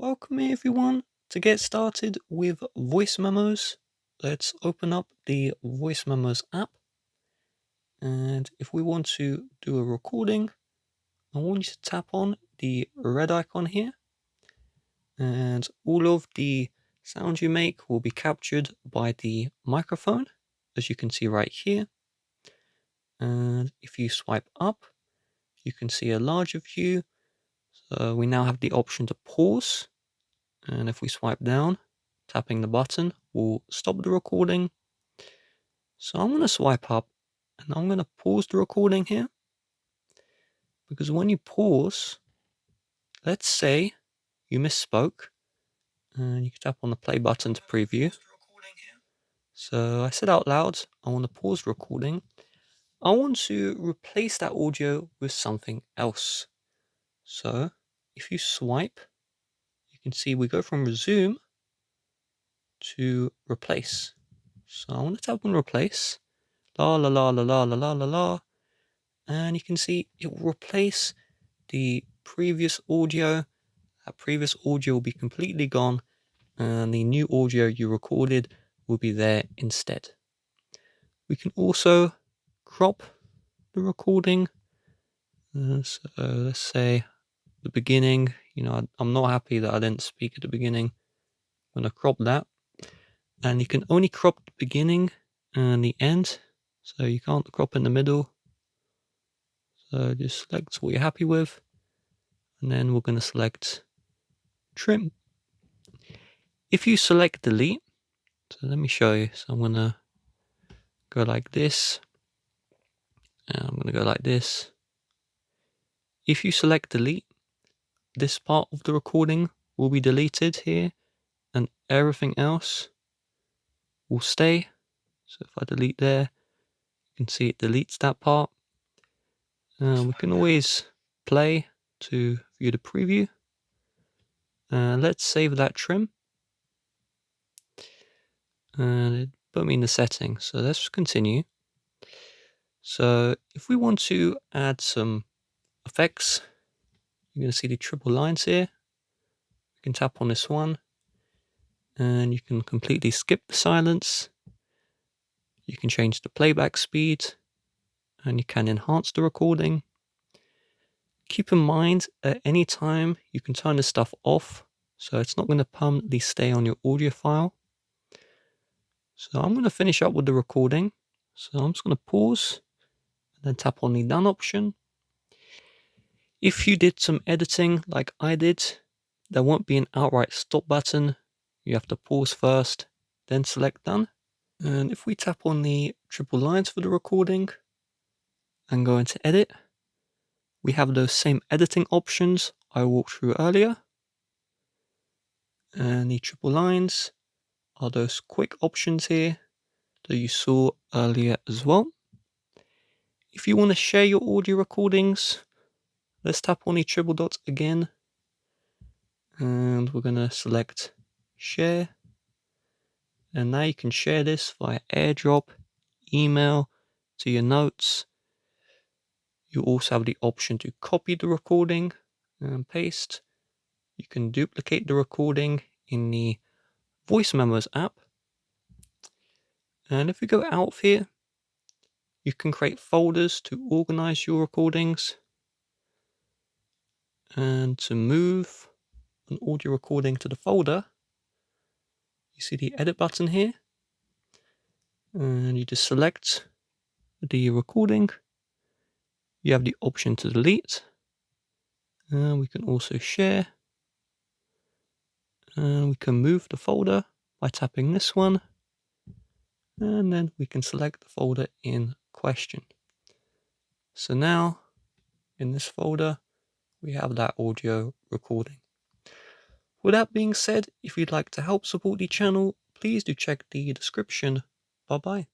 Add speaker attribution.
Speaker 1: Welcome everyone. To get started with voice memos, let's open up the voice memos app. And if we want to do a recording, I want you to tap on the red icon here. And all of the sounds you make will be captured by the microphone, as you can see right here. And if you swipe up, you can see a larger view. So we now have the option to pause. And if we swipe down, tapping the button will stop the recording. So I'm going to swipe up and I'm going to pause the recording here. Because when you pause, let's say you misspoke, and you can tap on the play button to preview. So I said out loud, I want to pause the recording. I want to replace that audio with something else. So if you swipe, you can see we go from resume to replace. So I want to tap on replace. La la la la la la la la la. And you can see it will replace the previous audio. That previous audio will be completely gone, and the new audio you recorded will be there instead. We can also crop the recording. So let's say the beginning, I'm not happy that I didn't speak at the beginning. I'm going to crop that. And you can only crop the beginning and the end, so you can't crop in the middle. So just select what you're happy with, and then we're going to select trim. If you select delete, so let me show you. So I'm going to go like this, and I'm going to go like this. If you select delete, this part of the recording will be deleted here, and everything else will stay. So if I delete there, you can see it deletes that part. We can always play to view the preview. Let's save that trim. And it put me in the settings. So let's continue. So if we want to add some effects, you're going to see the triple lines here. You can tap on this one, and you can completely skip the silence. You can change the playback speed, and you can enhance the recording. Keep in mind, at any time, you can turn this stuff off, so it's not going to permanently stay on your audio file. So I'm going to finish up with the recording. So I'm just going to pause, and then tap on the done option. If you did some editing like I did, there won't be an outright stop button. You have to pause first, then select done. And if we tap on the triple lines for the recording and go into edit, we have those same editing options I walked through earlier. And the triple lines are those quick options here that you saw earlier as well. If you want to share your audio recordings, let's tap on the triple dots again. And we're going to select share. And now you can share this via AirDrop, email, to your notes. You also have the option to copy the recording and paste. You can duplicate the recording in the Voice Memos app. And if we go out of here, you can create folders to organize your recordings. And to move an audio recording to the folder, you see the edit button here. And you just select the recording. You have the option to delete. And we can also share. And we can move the folder by tapping this one. And then we can select the folder in question. So now, in this folder, we have that audio recording. With that being said, if you'd like to help support the channel, please do check the description. Bye bye.